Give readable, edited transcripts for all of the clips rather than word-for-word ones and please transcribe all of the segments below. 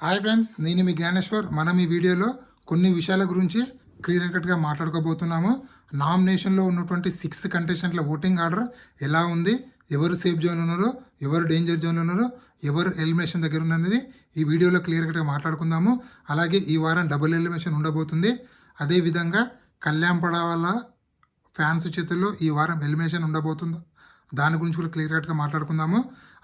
Hi friends, నేను మీ జ్ఞానేశ్వర్. మనం ఈ వీడియోలో కొన్ని విషయాల గురించి క్లియర్ కట్గా మాట్లాడుకోబోతున్నాము. నామినేషన్లో ఉన్నటువంటి 6 కంటెస్టెంట్ల ఓటింగ్ ఆర్డర్ ఎలా ఉంది, ఎవరు సేఫ్ జోన్లో ఉన్నారో, ఎవరు డేంజర్ జోన్లో ఉన్నారో, ఎవరు ఎలిమినేషన్ దగ్గర ఉన్నది ఈ వీడియోలో క్లియర్ కట్గా మాట్లాడుకుందాము. అలాగే ఈ వారం డబుల్ ఎలిమినేషన్ ఉండబోతుంది. అదేవిధంగా కళ్యాణ్ పడావాల ఫ్యాన్స్ చేతుల్లో ఈ వారం ఎలిమినేషన్ ఉండబోతుందో దాని గురించి కూడా క్లియర్ కట్గా మాట్లాడుకుందాము.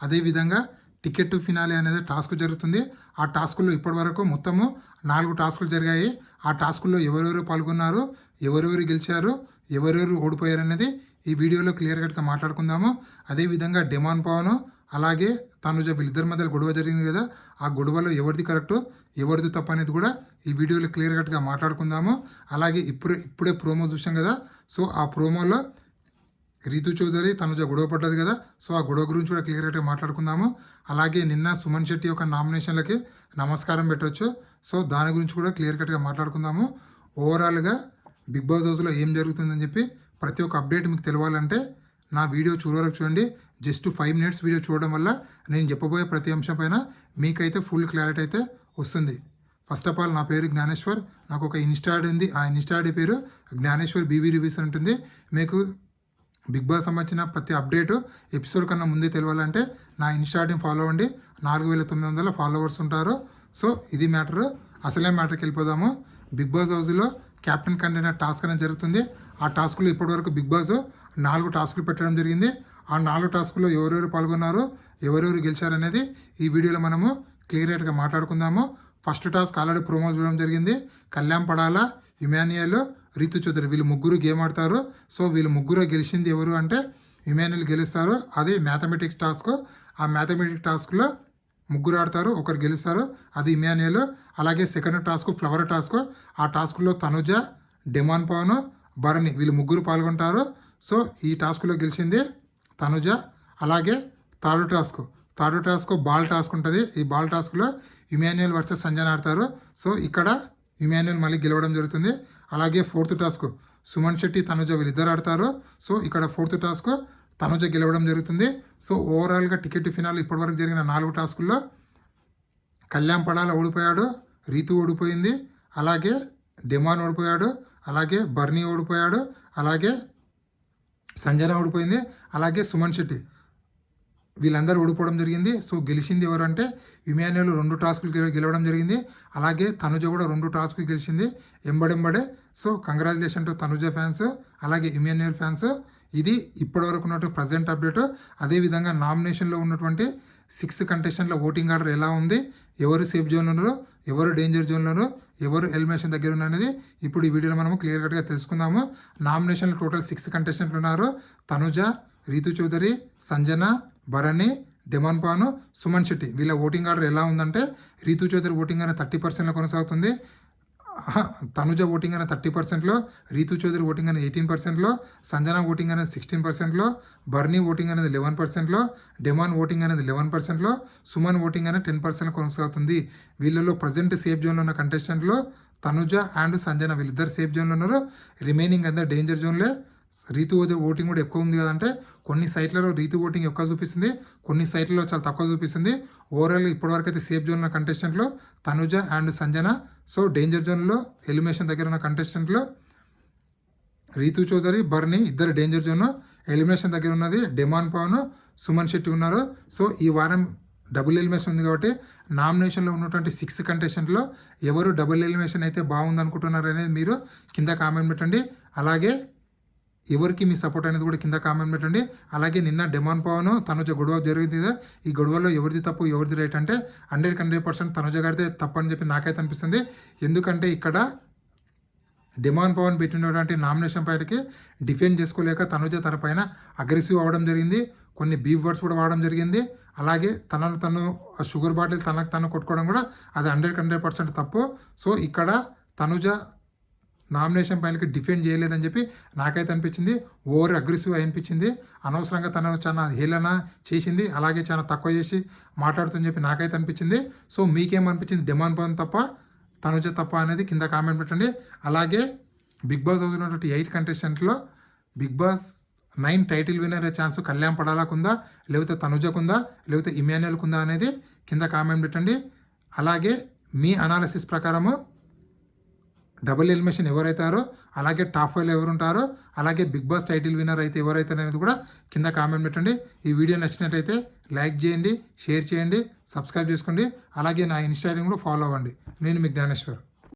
అదేవిధంగా టికెట్ టు ఫినాలే అనేది టాస్క్ జరుగుతుంది. ఆ టాస్కుల్లో ఇప్పటివరకు మొత్తము 4 టాస్కులు జరిగాయి. ఆ టాస్కుల్లో ఎవరెవరు పాల్గొన్నారు, ఎవరెవరు గెలిచారు, ఎవరెవరు ఓడిపోయారు అనేది ఈ వీడియోలో క్లియర్ కట్గా మాట్లాడుకుందాము. అదేవిధంగా డిమాండ్ పవన్ అలాగే తనుజ వీళ్ళిద్దరి మధ్య గొడవ జరిగింది కదా, ఆ గొడవలో ఎవరిది కరెక్టు ఎవరిది తప్పు అనేది కూడా ఈ వీడియోలో క్లియర్ కట్గా మాట్లాడుకుందాము. అలాగే ఇప్పుడే ప్రోమో చూసాం కదా, సో ఆ ప్రోమోలో రీతు చౌదరి తనుజ గొడవ పడ్డది కదా, సో ఆ గొడవ గురించి కూడా క్లియర్ కట్గా మాట్లాడుకుందాము. అలాగే నిన్న సుమన్ శెట్టి యొక్క నామినేషన్లకి నమస్కారం పెట్టవచ్చు, సో దాని గురించి కూడా క్లియర్ కట్గా మాట్లాడుకుందాము. ఓవరాల్గా బిగ్ బాస్ హౌస్లో ఏం జరుగుతుందని చెప్పి ప్రతి ఒక్క అప్డేట్ మీకు తెలియాలంటే నా వీడియో చూడవరకు చూడండి. జస్ట్ 5 మినిట్స్ వీడియో చూడడం వల్ల నేను చెప్పబోయే ప్రతి అంశం పైన మీకైతే ఫుల్ క్లారిటీ అయితే వస్తుంది. ఫస్ట్ ఆఫ్ ఆల్ నా పేరు జ్ఞానేశ్వర్, నాకు ఒక ఇన్స్టా ఐడి ఉంది. ఆ ఇన్స్టా ఐడి పేరు జ్ఞానేశ్వర్ బీబీ రివ్యూస్ ఉంటుంది. మీకు బిగ్ బాస్ సంబంధించిన ప్రతి అప్డేటు ఎపిసోడ్ కన్నా ముందే తెలియాలంటే నా ఇన్స్టాగ్రామ్ ఫాలో అవ్వండి. 4900 ఫాలోవర్స్ ఉంటారు. సో ఇది మ్యాటరు. అసలే మ్యాటర్కి వెళ్ళిపోదాము. బిగ్ బాస్ హౌస్లో క్యాప్టెన్ కంటెంట్ టాస్క్ అనేది జరుగుతుంది. ఆ టాస్క్లో ఇప్పటివరకు బిగ్ బాస్ 4 టాస్కులు పెట్టడం జరిగింది. ఆ 4 టాస్కుల్లో ఎవరెవరు పాల్గొన్నారు, ఎవరెవరు గెలిచారనేది ఈ వీడియోలో మనము క్లియర్గా మాట్లాడుకుందాము. ఫస్ట్ టాస్క్ ఆల్రెడీ ప్రోమోలు చూడడం జరిగింది. కళ్యాణ్ పడాల, ఇమాన్యుయల్, రీతు చౌదరి వీళ్ళు ముగ్గురు గేమ్ ఆడతారు. సో వీళ్ళు ముగ్గురు గెలిచింది ఎవరు అంటే ఇమాన్యుయల్ గెలుస్తారు. అది మ్యాథమెటిక్స్ టాస్క్. ఆ మ్యాథమెటిక్స్ టాస్క్లో ముగ్గురు ఆడతారు, ఒకరు గెలుస్తారు, అది ఇమాన్యుయల్. అలాగే సెకండ్ టాస్క్ ఫ్లవర్ టాస్క్. ఆ టాస్క్లో తనుజ, డిమాండ్ పవన్, భరణి వీళ్ళు ముగ్గురు పాల్గొంటారు. సో ఈ టాస్క్లో గెలిచింది తనుజ. అలాగే థర్డ్ టాస్క్ బాల్ టాస్క్ ఉంటుంది. ఈ బాల్ టాస్క్లో ఇమాన్యుయల్ వర్సెస్ సంజన ఆడతారు. సో ఇక్కడ ఇమాన్యుయల్ మళ్ళీ గెలవడం జరుగుతుంది. అలాగే ఫోర్త్ టాస్క్ సుమన్ శెట్టి, తనుజ వీళ్ళిద్దరు ఆడతారు. సో ఇక్కడ ఫోర్త్ టాస్క్ తనుజ గెలవడం జరుగుతుంది. సో ఓవరాల్గా టికెట్ ఫినాల్ ఇప్పటివరకు జరిగిన 4 టాస్కుల్లో కళ్యాణ్ పడాల ఓడిపోయాడు, రీతు ఓడిపోయింది, అలాగే డిమాన్ ఓడిపోయాడు, అలాగే బర్నీ ఓడిపోయాడు, అలాగే సంజన ఓడిపోయింది, అలాగే సుమన్ శెట్టి వీళ్ళందరూ ఓడిపోవడం జరిగింది. సో గెలిచింది ఎవరు అంటే ఇమాన్యుయల్ 2 టాస్కులు గెలవడం జరిగింది. అలాగే తనుజ కూడా 2 టాస్కులు గెలిచింది ఎంబడెంబడే. So congratulation to Tanuja fans, అలాగే ఇమాన్యుయల్ ఫ్యాన్స్. ఇది ఇప్పటివరకు ఉన్నటువంటి ప్రజెంట్ అప్డేట్. అదేవిధంగా నామినేషన్లో ఉన్నటువంటి 6 కంటెస్టెంట్ల ఓటింగ్ ఆర్డర్ ఎలా ఉంది, ఎవరు సేఫ్ జోన్లో ఉన్నారో, ఎవరు డేంజర్ జోన్లో ఉన్నారో, ఎవరు ఎలిమినేషన్ దగ్గర ఉన్నది ఇప్పుడు ఈ వీడియోలో మనము క్లియర్ కట్గా తెలుసుకుందాము. నామినేషన్లో టోటల్ 6 కంటెస్టెంట్లు ఉన్నారు. తనుజ, రీతు చౌదరి, సంజన, భరణి, డిమాండ్ పవన్, సుమన్ శెట్టి వీళ్ళ ఓటింగ్ ఆర్డర్ ఎలా ఉందంటే రీతు చౌదరి ఓటింగ్ అనేది 30%లో కొనసాగుతుంది. తనుజ ఓటింగ్ అనేది 30%లో, రీతు చౌదరి ఓటింగ్ అనేది 18%లో, సంజన ఓటింగ్ అనేది 16%లో, బర్నీ ఓటింగ్ అనేది 11%లో, డిమాండ్ ఓటింగ్ అనేది 11%లో, సుమన్ ఓటింగ్ అనేది 10% కొనసాగుతుంది. వీళ్ళలో ప్రజెంట్ సేఫ్ జోన్లో ఉన్న కంటెస్టెంట్లో తనుజ అండ్ సంజన వీళ్ళిద్దరు సేఫ్ జోన్లో ఉన్నారు. రిమైనింగ్ అందరు డేంజర్ జోన్లే. రీతు ఓటింగ్ కూడా ఎక్కువ ఉంది కదంటే కొన్ని సైట్లలో రీతు ఓటింగ్ ఎక్కువ చూపిస్తుంది, కొన్ని సైట్లలో చాలా తక్కువ చూపిస్తుంది. ఓవరాల్ ఇప్పటివరకు అయితే సేఫ్ జోన్ ఉన్న కంటెస్టెంట్లో Tanuja and Sanjana. So danger జోన్లో ఎలిమినేషన్ దగ్గర ఉన్న కంటెస్టెంట్లో రీతు చౌదరి, బర్నీ ఇద్దరు డేంజర్ జోన్. ఎలిమినేషన్ దగ్గర ఉన్నది డిమాండ్ పవన్, సుమన్ శెట్టి ఉన్నారు. సో ఈ వారం డబుల్ ఎలిమినేషన్ ఉంది కాబట్టి నామినేషన్లో ఉన్నటువంటి 6 కంటెస్టెంట్లో ఎవరు డబుల్ ఎలిమినేషన్ అయితే బాగుంది అనుకుంటున్నారు అనేది మీరు కింద కామెంట్ పెట్టండి. అలాగే ఎవరికి మీ సపోర్ట్ అనేది కూడా కింద కామెంట్ పెట్టండి. అలాగే నిన్న డిమాండ్ పవన్ తనుజ గొడవ జరిగింది కదా, ఈ గొడవలో ఎవరిది తప్పు ఎవరిది రైట్ అంటే 100% తనుజ గారితే తప్పు అని చెప్పి నాకైతే అనిపిస్తుంది. ఎందుకంటే ఇక్కడ డిమాండ్ పవన్ పెట్టినటువంటి నామినేషన్ పైకి డిఫెండ్ చేసుకోలేక తనుజ తన పైన అగ్రెసివ్ అవ్వడం జరిగింది, కొన్ని బీఫ్ వర్డ్స్ కూడా వాడడం జరిగింది. అలాగే తను షుగర్ బాటిల్ తనకు తను కొట్టుకోవడం కూడా అది 100% తప్పు. సో ఇక్కడ తనుజ నామినేషన్ పైనకి డిఫెండ్ చేయలేదని చెప్పి నాకైతే అనిపించింది. ఓవర్ అగ్రెసివ్ అనిపించింది. అనవసరంగా తను చాలా హేళన చేసింది, అలాగే చాలా తక్కువ చేసి మాట్లాడుతుందని చెప్పి నాకైతే అనిపించింది. సో మీకేమనిపించింది, డిమాండ్ పవన్ తప్ప తనుజ తప్ప అనేది కింద కామెంట్ పెట్టండి. అలాగే బిగ్ బాస్ అవుతున్నటువంటి 8 కంటెస్టెంట్లో బిగ్ బాస్ 9 టైటిల్ విన్నర్ అయ్యే ఛాన్స్ కళ్యాణ్ పడాలకుందా, లేకపోతే తనుజకుందా, లేకపోతే ఇమాన్యుయల్కుందా అనేది కింద కామెంట్ పెట్టండి. అలాగే మీ అనాలిసిస్ ప్రకారము డబుల్ ఎలిమినేషన్ ఎవరైతారో, అలాగే టాప్ 5లో ఎవరు ఉంటారో, అలాగే బిగ్ బాస్ టైటిల్ విన్నర్ అయితే ఎవరైతే అనేది కూడా కింద కామెంట్ పెట్టండి. ఈ వీడియో నచ్చినట్టయితే లైక్ చేయండి, షేర్ చేయండి, సబ్స్క్రైబ్ చేసుకోండి. అలాగే నా ఇన్స్టాగ్రామ్లో ఫాలో అవ్వండి. నేను మీ జ్ఞానేశ్వర్.